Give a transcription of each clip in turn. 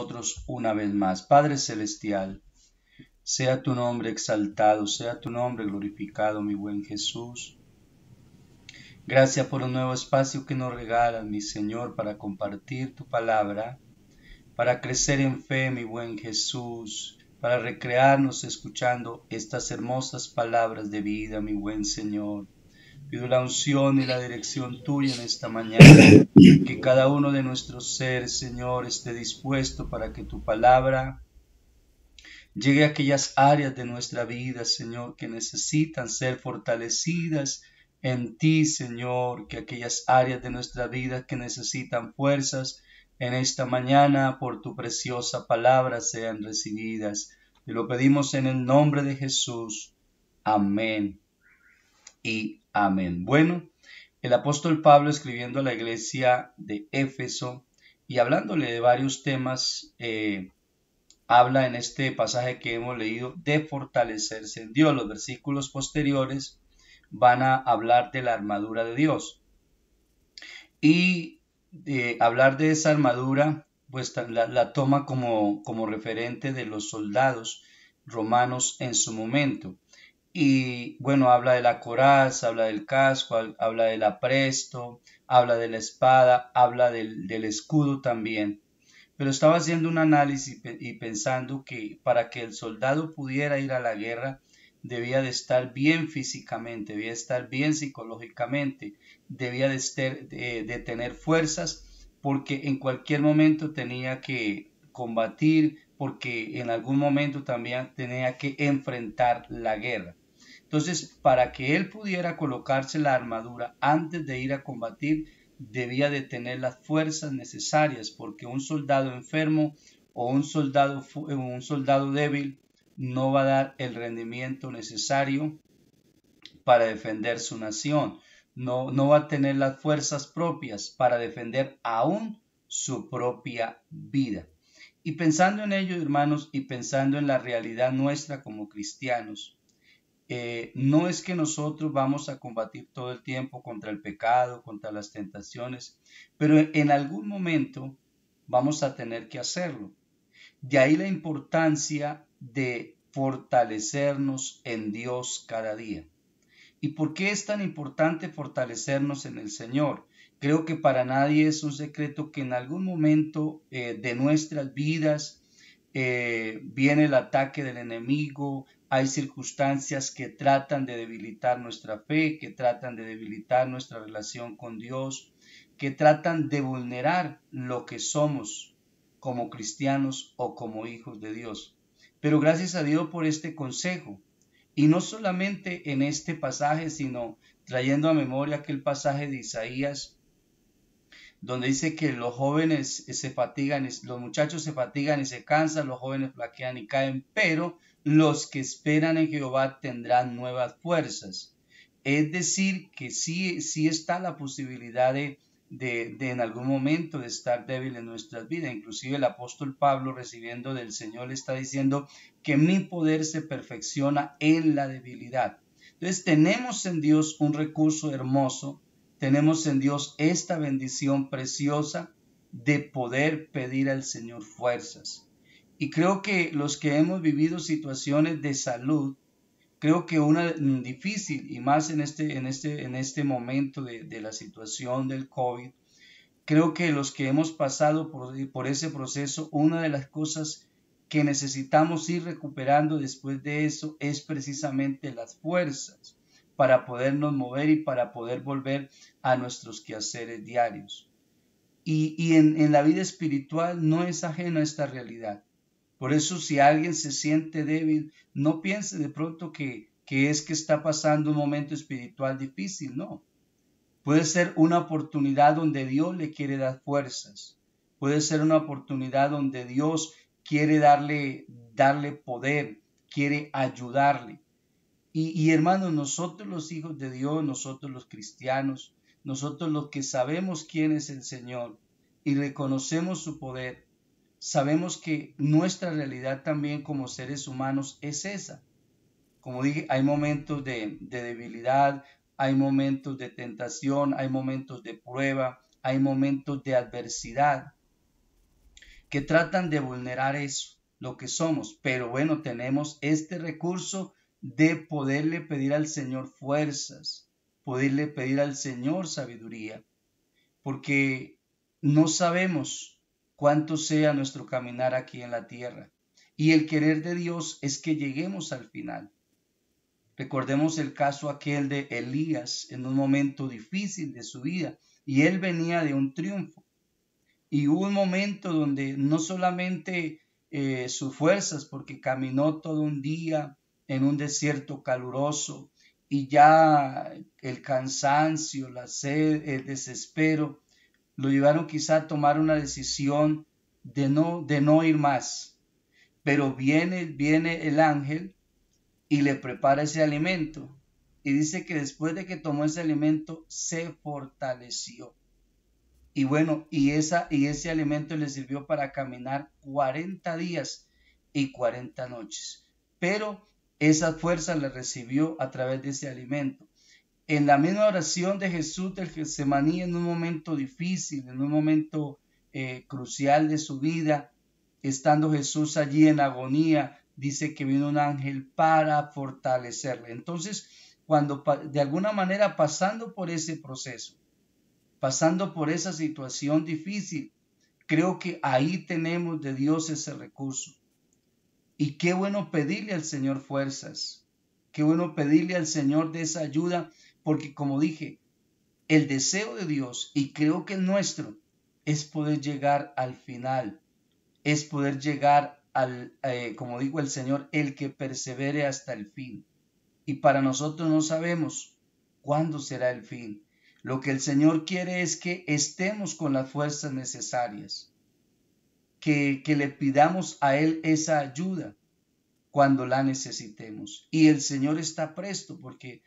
nosotros una vez más. Padre Celestial, sea tu nombre exaltado, sea tu nombre glorificado, mi buen Jesús. Gracias por un nuevo espacio que nos regalas, mi Señor, para compartir tu palabra, para crecer en fe, mi buen Jesús, para recrearnos escuchando estas hermosas palabras de vida, mi buen Señor. Pido la unción y la dirección tuya en esta mañana, que cada uno de nuestros seres, Señor, esté dispuesto para que tu palabra llegue a aquellas áreas de nuestra vida, Señor, que necesitan ser fortalecidas en ti, Señor, que aquellas áreas de nuestra vida que necesitan fuerzas en esta mañana por tu preciosa palabra sean recibidas. Te lo pedimos en el nombre de Jesús. Amén y amén. Bueno, el apóstol Pablo escribiendo a la iglesia de Éfeso y hablándole de varios temas, habla en este pasaje que hemos leído de fortalecerse en Dios. Los versículos posteriores van a hablar de la armadura de Dios. Y hablar de esa armadura, pues la toma como referente de los soldados romanos en su momento. Y bueno, habla de la coraza, habla del casco, habla del apresto, habla de la espada, habla del escudo también. Pero estaba haciendo un análisis y pensando que para que el soldado pudiera ir a la guerra debía de estar bien físicamente, debía de estar bien psicológicamente, debía de tener fuerzas, porque en cualquier momento tenía que combatir, porque en algún momento también tenía que enfrentar la guerra. Entonces, para que él pudiera colocarse la armadura antes de ir a combatir, debía de tener las fuerzas necesarias, porque un soldado enfermo o un soldado débil no va a dar el rendimiento necesario para defender su nación. No va a tener las fuerzas propias para defender aún su propia vida. Y pensando en ello, hermanos, y pensando en la realidad nuestra como cristianos, no es que nosotros vamos a combatir todo el tiempo contra el pecado, contra las tentaciones, pero en algún momento vamos a tener que hacerlo. De ahí la importancia de fortalecernos en Dios cada día. ¿Y por qué es tan importante fortalecernos en el Señor? Creo que para nadie es un secreto que en algún momento de nuestras vidas viene el ataque del enemigo, hay circunstancias que tratan de debilitar nuestra fe, que tratan de debilitar nuestra relación con Dios, que tratan de vulnerar lo que somos como cristianos o como hijos de Dios. Pero gracias a Dios por este consejo. Y no solamente en este pasaje, sino trayendo a memoria aquel pasaje de Isaías, donde dice que los jóvenes se fatigan, los muchachos se fatigan y se cansan, los jóvenes flaquean y caen, pero los que esperan en Jehová tendrán nuevas fuerzas. Es decir, que sí está la posibilidad de en algún momento de estar débil en nuestras vidas. Inclusive el apóstol Pablo, recibiendo del Señor, le está diciendo que mi poder se perfecciona en la debilidad. Entonces tenemos en Dios un recurso hermoso, tenemos en Dios esta bendición preciosa de poder pedir al Señor fuerzas. Y creo que los que hemos vivido situaciones de salud, creo que una difícil y más en este momento de la situación del COVID, creo que los que hemos pasado por ese proceso, una de las cosas que necesitamos ir recuperando después de eso es precisamente las fuerzas para podernos mover y para poder volver a nuestros quehaceres diarios. Y en la vida espiritual no es ajeno a esta realidad. Por eso si alguien se siente débil, no piense de pronto que es que está pasando un momento espiritual difícil, no. Puede ser una oportunidad donde Dios le quiere dar fuerzas. Puede ser una oportunidad donde Dios quiere darle poder, quiere ayudarle. Y hermanos, nosotros los hijos de Dios, nosotros los cristianos, nosotros los que sabemos quién es el Señor y reconocemos su poder, sabemos que nuestra realidad también como seres humanos es esa. Como dije, hay momentos de debilidad, hay momentos de tentación, hay momentos de prueba, hay momentos de adversidad. que tratan de vulnerar eso, lo que somos. Pero bueno, tenemos este recurso de poderle pedir al Señor fuerzas, poderle pedir al Señor sabiduría, porque no sabemos cuánto sea nuestro caminar aquí en la tierra. Y el querer de Dios es que lleguemos al final. Recordemos el caso aquel de Elías en un momento difícil de su vida, y él venía de un triunfo. Y hubo un momento donde no solamente sus fuerzas, porque caminó todo un día en un desierto caluroso, y ya el cansancio, la sed, el desespero, lo llevaron quizá a tomar una decisión de no ir más. Pero viene el ángel y le prepara ese alimento. Y dice que después de que tomó ese alimento, se fortaleció. Y bueno, y ese alimento le sirvió para caminar 40 días y 40 noches. Pero esa fuerza la recibió a través de ese alimento. En la misma oración de Jesús del Getsemaní, en un momento difícil, en un momento crucial de su vida, estando Jesús allí en agonía, dice que vino un ángel para fortalecerle. Entonces, cuando de alguna manera pasando por ese proceso, pasando por esa situación difícil, creo que ahí tenemos de Dios ese recurso. Y qué bueno pedirle al Señor fuerzas, qué bueno pedirle al Señor de esa ayuda, porque como dije, el deseo de Dios, y creo que el nuestro, es poder llegar al final, es poder llegar como dijo el Señor, el que persevere hasta el fin. Y para nosotros no sabemos cuándo será el fin. Lo que el Señor quiere es que estemos con las fuerzas necesarias, que le pidamos a Él esa ayuda cuando la necesitemos. Y el Señor está presto, porque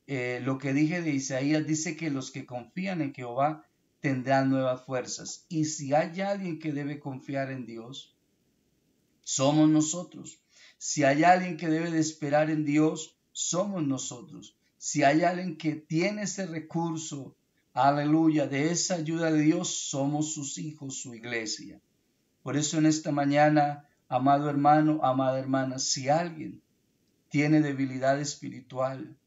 lo que dije de Isaías dice que los que confían en Jehová tendrán nuevas fuerzas. Y si hay alguien que debe confiar en Dios, somos nosotros. Si hay alguien que debe de esperar en Dios, somos nosotros. Si hay alguien que tiene ese recurso, aleluya, de esa ayuda de Dios, somos sus hijos, su iglesia. Por eso en esta mañana, amado hermano, amada hermana, si alguien tiene debilidad espiritual,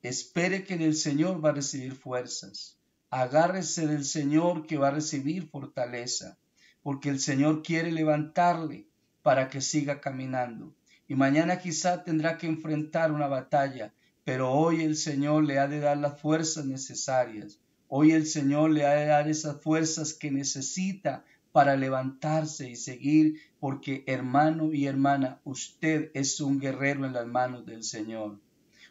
espere que del Señor va a recibir fuerzas. Agárrese del Señor que va a recibir fortaleza, porque el Señor quiere levantarle para que siga caminando. Y mañana quizá tendrá que enfrentar una batalla, pero hoy el Señor le ha de dar las fuerzas necesarias. Hoy el Señor le ha de dar esas fuerzas que necesita para levantarse y seguir, porque hermano y hermana, usted es un guerrero en las manos del Señor.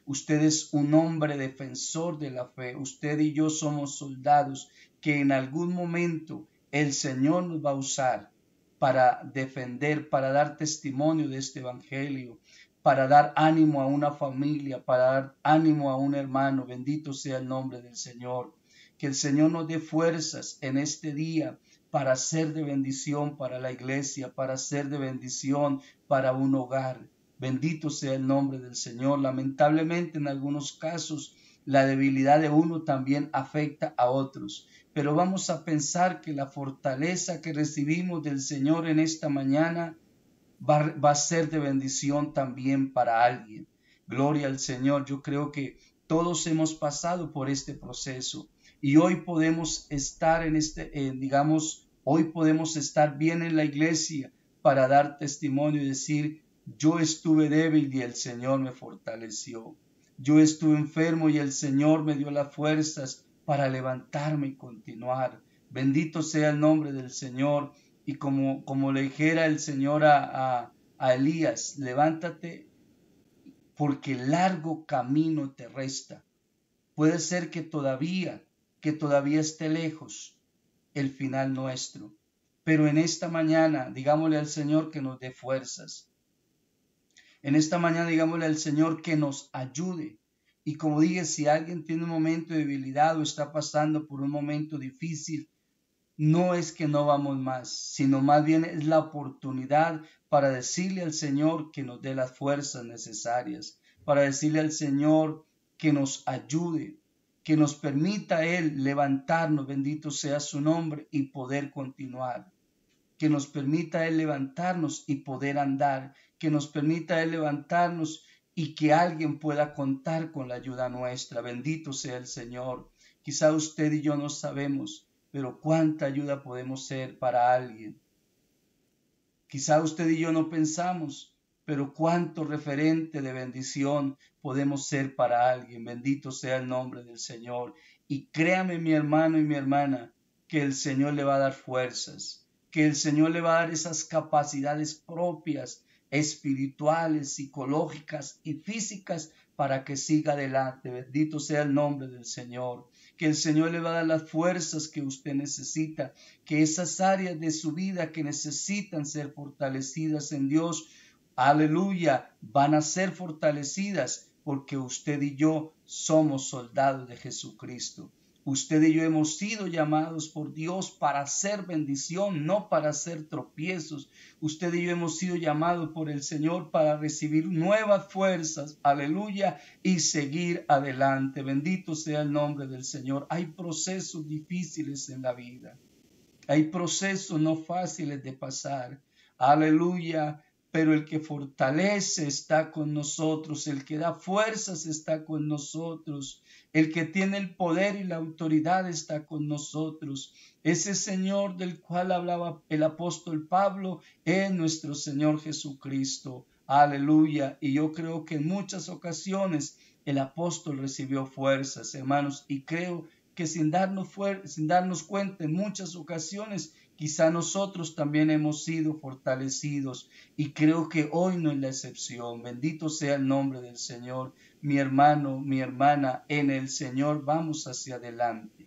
Usted es un hombre defensor de la fe. Usted y yo somos soldados que en algún momento el Señor nos va a usar para defender, para dar testimonio de este evangelio, para dar ánimo a una familia, para dar ánimo a un hermano. Bendito sea el nombre del Señor. Que el Señor nos dé fuerzas en este día para ser de bendición para la iglesia, para ser de bendición para un hogar. Bendito sea el nombre del Señor. Lamentablemente en algunos casos la debilidad de uno también afecta a otros. Pero vamos a pensar que la fortaleza que recibimos del Señor en esta mañana va a ser de bendición también para alguien. Gloria al Señor. Yo creo que todos hemos pasado por este proceso y hoy podemos estar hoy podemos estar bien en la iglesia para dar testimonio y decir, yo estuve débil y el Señor me fortaleció. Yo estuve enfermo y el Señor me dio las fuerzas para levantarme y continuar. Bendito sea el nombre del Señor. Y como le dijera el Señor a Elías, levántate porque largo camino te resta. Puede ser que todavía esté lejos el final nuestro. Pero en esta mañana, digámosle al Señor que nos dé fuerzas. En esta mañana, digámosle al Señor que nos ayude. Y como dije, si alguien tiene un momento de debilidad o está pasando por un momento difícil, no es que no vamos más, sino más bien es la oportunidad para decirle al Señor que nos dé las fuerzas necesarias, para decirle al Señor que nos ayude, que nos permita Él levantarnos, bendito sea su nombre, y poder continuar. que nos permita a Él levantarnos y poder andar, que nos permita a Él levantarnos y que alguien pueda contar con la ayuda nuestra. Bendito sea el Señor. Quizá usted y yo no sabemos, pero cuánta ayuda podemos ser para alguien. Quizá usted y yo no pensamos, pero cuánto referente de bendición podemos ser para alguien. Bendito sea el nombre del Señor. Y créame, mi hermano y mi hermana, que el Señor le va a dar fuerzas, que el Señor le va a dar esas capacidades propias, espirituales, psicológicas y físicas para que siga adelante. Bendito sea el nombre del Señor. Que el Señor le va a dar las fuerzas que usted necesita, que esas áreas de su vida que necesitan ser fortalecidas en Dios, aleluya, van a ser fortalecidas porque usted y yo somos soldados de Jesucristo. Usted y yo hemos sido llamados por Dios para hacer bendición, no para hacer tropiezos. Usted y yo hemos sido llamados por el Señor para recibir nuevas fuerzas, aleluya, y seguir adelante. Bendito sea el nombre del Señor. Hay procesos difíciles en la vida. Hay procesos no fáciles de pasar. Aleluya. Pero el que fortalece está con nosotros, el que da fuerzas está con nosotros, el que tiene el poder y la autoridad está con nosotros. Ese Señor del cual hablaba el apóstol Pablo es nuestro Señor Jesucristo. Aleluya. Y yo creo que en muchas ocasiones el apóstol recibió fuerzas, hermanos, y creo que sin darnos cuenta en muchas ocasiones quizá nosotros también hemos sido fortalecidos y creo que hoy no es la excepción. Bendito sea el nombre del Señor. Mi hermano, mi hermana, en el Señor vamos hacia adelante.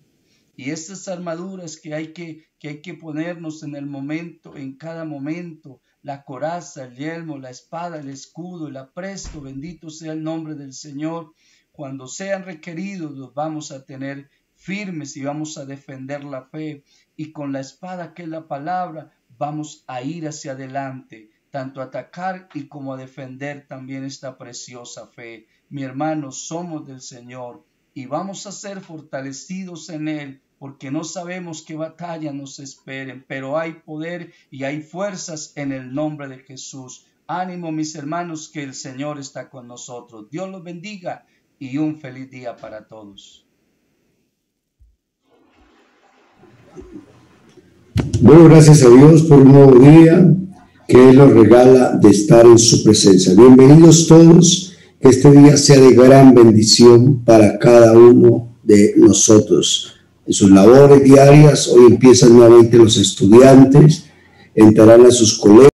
Y estas armaduras que hay que ponernos en el momento, en cada momento, la coraza, el yelmo, la espada, el escudo, el apresto, bendito sea el nombre del Señor. Cuando sean requeridos los vamos a tener firmes y vamos a defender la fe, y con la espada que es la palabra vamos a ir hacia adelante, tanto a atacar y como a defender también esta preciosa fe. Mi hermano, somos del Señor y vamos a ser fortalecidos en Él, porque no sabemos qué batalla nos esperen, pero hay poder y hay fuerzas en el nombre de Jesús. Ánimo, mis hermanos, que el Señor está con nosotros. Dios los bendiga y un feliz día para todos. Bueno, gracias a Dios por un nuevo día que Él nos regala de estar en su presencia. Bienvenidos todos, que este día sea de gran bendición para cada uno de nosotros. En sus labores diarias, hoy empiezan nuevamente los estudiantes, entrarán a sus colegios.